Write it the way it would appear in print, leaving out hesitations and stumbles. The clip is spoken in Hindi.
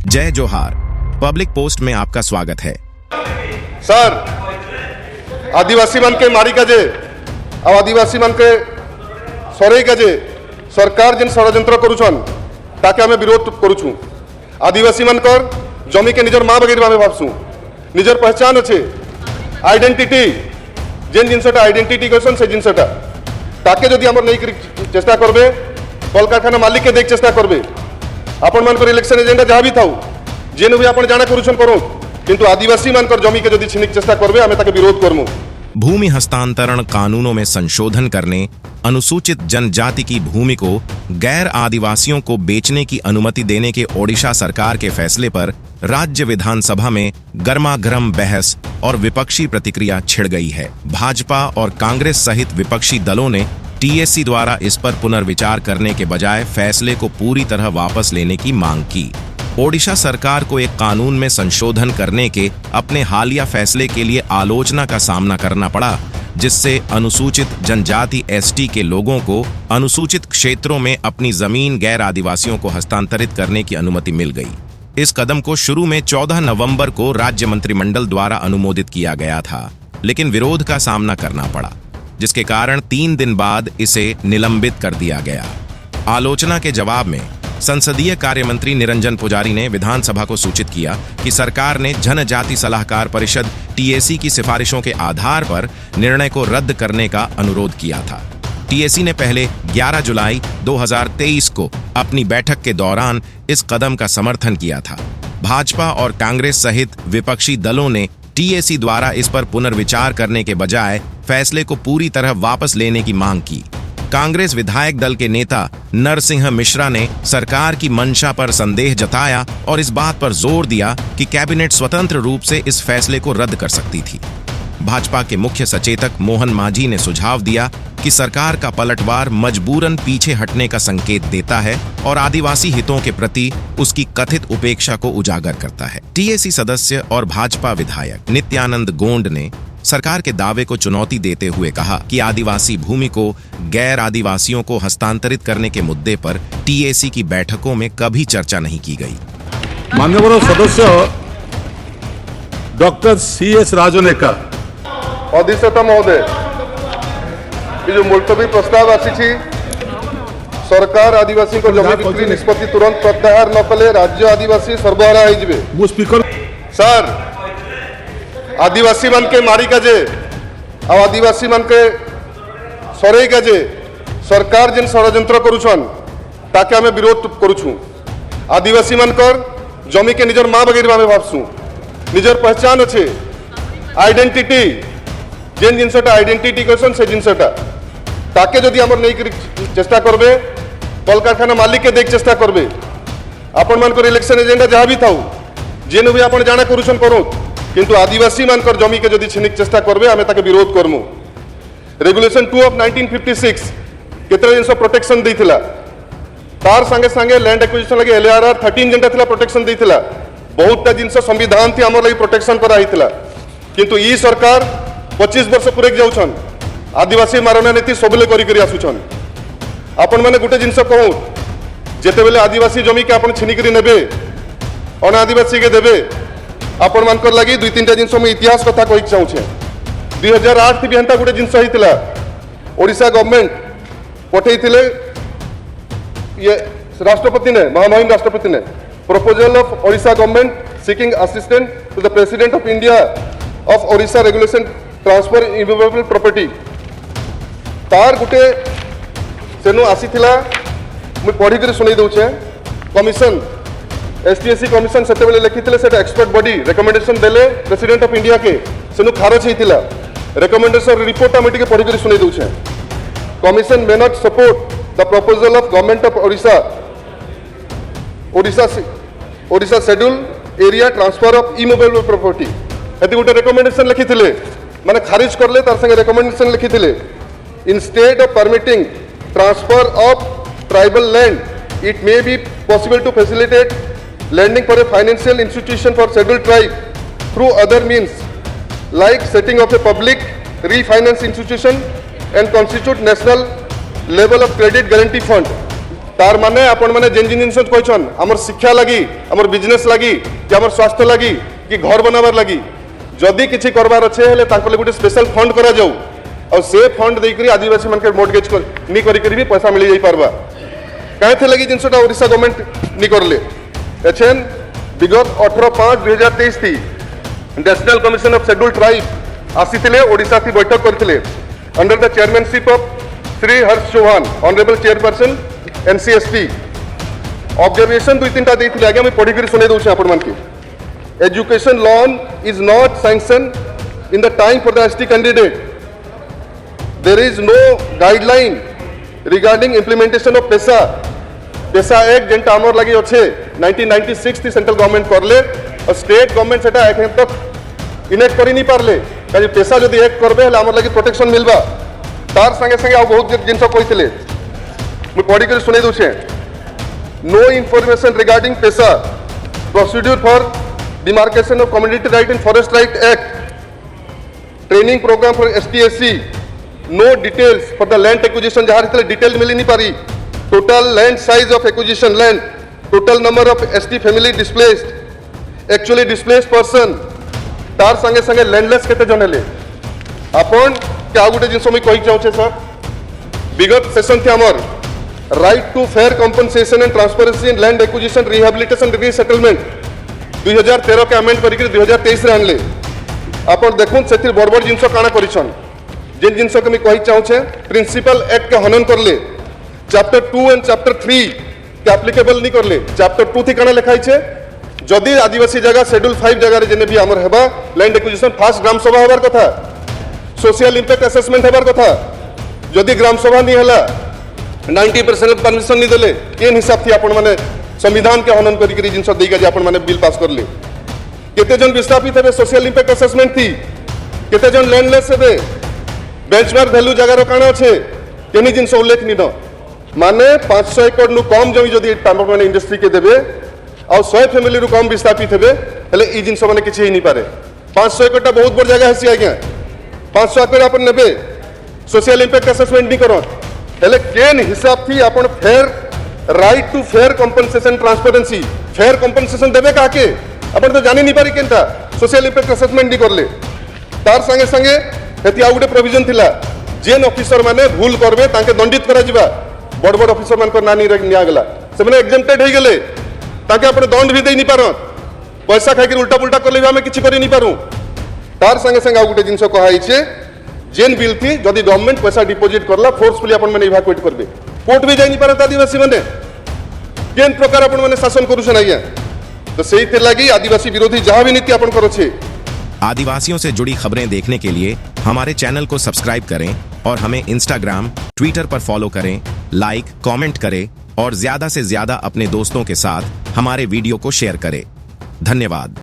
जय जोहार। पब्लिक पोस्ट में आपका स्वागत है। सर आदिवासी मान के मारी काजे आ आदिवासी मान के सरे काजे सरकार जिन षड्यंत्र करुछन ताके हमें विरोध करुछु। आदिवासी मानकर जमी के निजर माँ बगैर आम भावसु निजर पहचान अच्छे आइडेंटिटी जेन जिनसटा आइडेंटिटी कहसन से जिनसटा ताके जदि हमर नहीं चेष्टा करबे कल कारखाना मालिक के देख चेष्टा करबे आपण मानकर इलेक्शन एजेंडा जहाँ भी थाउ जेन भी आपण जाना करुछन करो किंतु आदिवासी मानकर जमी के जदि छिनिक चेष्टा करबे हमें ताके विरोध करमु। भूमि हस्तांतरण कानूनों में संशोधन करने, अनुसूचित जनजाति की भूमि को गैर आदिवासियों को बेचने की अनुमति देने के ओडिशा सरकार के फैसले पर राज्य विधानसभा में गर्मागर्म बहस और विपक्षी प्रतिक्रिया छिड़ गई है। भाजपा और कांग्रेस सहित विपक्षी दलों ने टीएससी द्वारा इस पर पुनर्विचार करने के बजाय फैसले को पूरी तरह वापस लेने की मांग की। ओडिशा सरकार को एक कानून में संशोधन करने के अपने हालिया फैसले के लिए आलोचना का सामना करना पड़ा, जिससे अनुसूचित जनजाति एसटी के लोगों को अनुसूचित क्षेत्रों में अपनी जमीन गैर आदिवासियों को हस्तांतरित करने की अनुमति मिल गई। इस कदम को शुरू में 14 नवंबर को राज्य मंत्रिमंडल द्वारा अनुमोदित किया गया था, लेकिन विरोध का सामना करना पड़ा, जिसके कारण 3 दिन बाद इसे निलंबित कर दिया गया। आलोचना के जवाब में संसदीय कार्य मंत्री निरंजन पुजारी ने विधानसभा को सूचित किया कि सरकार ने जनजाति सलाहकार परिषद टीएसी की सिफारिशों के आधार पर निर्णय को रद्द करने का अनुरोध किया था। टीएसी ने पहले 11 जुलाई 2023 को अपनी बैठक के दौरान इस कदम का समर्थन किया था। भाजपा और कांग्रेस सहित विपक्षी दलों ने टीएसी द्वारा इस पर पुनर्विचार करने के बजाय फैसले को पूरी तरह वापस लेने की मांग की। कांग्रेस विधायक दल के नेता नरसिंह मिश्रा ने सरकार की मंशा पर संदेह जताया और इस बात पर जोर दिया कि कैबिनेट स्वतंत्र रूप से इस फैसले को रद्द कर सकती थी। भाजपा के मुख्य सचेतक मोहन मांझी ने सुझाव दिया कि सरकार का पलटवार मजबूरन पीछे हटने का संकेत देता है और आदिवासी हितों के प्रति उसकी कथित उपेक्षा को उजागर करता है। टीएसी सदस्य और भाजपा विधायक नित्यानंद गोंड ने सरकार के दावे को चुनौती देते हुए कहा कि आदिवासी भूमि को गैर आदिवासियों को हस्तांतरित करने के मुद्दे पर टीएसी की बैठकों में कभी चर्चा नहीं की गई। माननीय सदस्य डॉक्टर सीएस राजनेका अधिष्ठाता महोदय ये जो मुलतवी प्रस्ताव आसी सरकार आदिवासी को जमी बिक्री निष्पत्ति तुरंत प्रत्याहार न कले राज्य आदिवासी सर्वहारा हो स्पीकर सर आदिवासी मान के मारी काजे आ आदिवासी मान के सरे काजे सरकार जिन षड्यंत्र करुछन ताके हमें विरोध करुछु। आदिवासी मानकर जमी के निजर माँ बगैर आम भावसु निजर पहचान अच्छे आइडेंटिटी जेन जिनसटा आइडेंटिटी कहसन से जिनसटा ताके जदि हमर नहीं चेष्टा करबे कल कारखाना मालिक के देख चेष्टा करबे आपण मानकर इलेक्शन एजेंडा जहाँ भी थाउ जेन भी आपण जाना करुछन करो किंतु आदिवासी मानकर जमी के जदि छिनिक चेष्टा करबे हमें ताके विरोध करमु। रेगुलेशन 2 ऑफ 1956 केतरा जिनस प्रोटेक्शन देथिला तार संगे संगे लैंड एक्विजिशन लगे एलआरआर 13 जेंटा थिला प्रोटेक्शन देथिला बहुतटा जिनस संविधान थी हमर लगी प्रोटेक्शन करा हिथिला किंतु ई सरकार 25 वर्ष पुरेक जाउछन आदिवासी मारणा नीति सबले करी करी आसुछन। आपण माने गुटे जिनस कहू जेते बेले आदिवासी जमी के आपण छिनिकरी नेबे अन आदिवासी के देबे आपण मानकर लगी 2-3टा जिनस मैं इतिहास कथा कहि चाहूछे। 2008 भी हेंता गुटे जिनस हिथिला ओडिशा गवर्नमेंट पठेइथिले ये राष्ट्रपति ने महामहिम राष्ट्रपति ने proposal of Odisha government seeking assistance to the president of India of Odisha regulation transfer immovable property तार गुटे सेनु आसीथिला मैं पढ़ी कर सुनाई दउछे। कमिशन एसटीएससी कमिशन सेते बेले लिखिथिले सेटा एक्सपर्ट बॉडी रिकमेंडेशन देले प्रेसिडेंट ऑफ इंडिया के सेनु खारज हिथिला रिकमेंडेशन रिपोर्ट आमे टिके पढ़ी कर सुनाई दउछे। Commission may not support the proposal of government of Odisha schedule area transfer of immovable property एति गुटे रिकमेंडेशन लिखिथिले माने खारिज करले तार संगे रिकमेंडेशन लिखिथिले instead of permitting transfer of tribal land it may be possible to facilitate lending for a financial institution for scheduled tribe through other means like setting of a public refinance institution and constitute national level of credit guarantee fund तार माने आपण माने जेन जिन कहछन हमर शिक्षा लगी हमर बिजनेस लगी कि हमर स्वास्थ्य लगी कि घर बनाबार लगी जदि किछि करबार अच्छे हेले तांको गोटे स्पेशल फंड करा जाऊ और से फंड देकरी आदिवासी मन के मोर्टगेज नी करी करी भी पैसा मिल जाई परबा काहे थे लगी जिनसटा ओडिशा गवर्नमेंट नी करले एछन विगत 18/5/2023 थी national commission of scheduled tribe आसीथिले ओडिशा थी बैठक करथिले under the chairmanship of Shri Harsh Chauhan honourable chairperson NCST observation दुई तीन टा देथिले आगे मैं पढ़ी करी सुनै दउछ आपण मन के education loan is not sanction in the time for the ST candidate there is no guideline regarding implementation of PESA act जेंटा हमर लगी अच्छे 1996 थी सेंट्रल गवर्नमेंट करले और स्टेट गवर्नमेंट सेटा एखन तक इनेक्ट करी नहीं पारले काजे पेशा जदि एक्ट करबे हले हमर लगी प्रोटेक्शन मिलबा तार संगे संगे आ बहुत जिनस कहिथिले मैं पढ़ी कर सुनै दउछे no information regarding PESA procedure for demarcation of community right and forest right act training programme for STSC no details for the land acquisition जहाँ रे डिटेल मिली नहीं पारी total land size of acquisition land total number of ST family displaced actually displaced person तार संगे संगे लैंडलेस केते जन हेले आपण क्या गोटे जिनस मुई कहि चाहूछे सर विगत सेशन थी हमर right to fair compensation and transparency in land acquisition rehabilitation resettlement 2013 के अमेंड करिक 2023 रे आनले आपण देखुन सेतिर बड़ बड़ जिनस काना करिछन जेन जिनस के मैं कहि चाहूछे प्रिंसिपल एक्ट के हनन करले चैप्टर 2 एंड चैप्टर 3 के एप्लीकेबल नहीं करले चैप्टर 2 थी काना लिखाई छे जदि आदिवासी जगह शेड्यूल 5 जगह रे जेने भी हमर हेबा लैंड एक्विजिशन फास्ट ग्राम सभा हेबार कथा सोशल इंपैक्ट असेसमेंट हेबार कथा जदि ग्राम सभा नहीं हला 90% परमिशन नहीं देले केन हिसाब थी आपण माने संविधान के हनन करी जिनस देगा जे आपण माने बिल पास करले केते जन विस्थापित हेबे सोशल इंपैक्ट असेसमेंट थी केते जन लैंडलेस हेबे बेंचमार्क वैल्यू जगह रो काना छे केनी जिनस उल्लेख नि न माने 500 एकड़ नु कम जमी जदि टाइम माने इंडस्ट्री के देबे और 100 फैमिली रु कम विस्थापित हेबे हेले ई जिनस माने किछि ही नहीं पारे 500 एकड़ टा बहुत बड़ जगह हेसी आज्ञा 500 एकड़ अपन नेबे सोशल इंपैक्ट असेसमेंट नहीं करो हेले केन हिसाब थी अपन fair right to fair compensation transparency fair compensation देबे काके अपन तो जानि नहीं पारी केनता सोशल इंपैक्ट असेसमेंट नहीं करले तार संगे संगे हेती आ गुटे प्रोविजन थिला जेन ऑफिसर माने भूल करबे ताके दंडित करा जिबा बड़ बड़ ऑफिसर मान को नानी निया गेला से माने एग्जेम्प्टेड हो गेले ताके अपन दंड भी दे नहीं पारो पैसा खाइ के उल्टा पुल्टा करले भी हमें किछि करि नहीं पारू तार संगे संगे आ गुटे जिनस कहाई छे जेन बिल थी जदि गवर्नमेंट पैसा डिपोजिट करला फोर्सफुली अपन माने इवाकुएट करबे कोर्ट भी जाई नहीं पारत आदिवासी माने केन प्रकार अपन माने शासन करूछन आज्ञा तो सेही थे लागी आदिवासी विरोधी जहां भी नीति अपन करो छे आदिवासियों से जुड़ी खबरें देखने के लिए हमारे चैनल को सब्सक्राइब करें और हमें इंस्टाग्राम, ट्विटर पर फॉलो करें, लाइक, कमेंट करें और ज्यादा से ज्यादा अपने दोस्तों के साथ हमारे वीडियो को शेयर करें। धन्यवाद।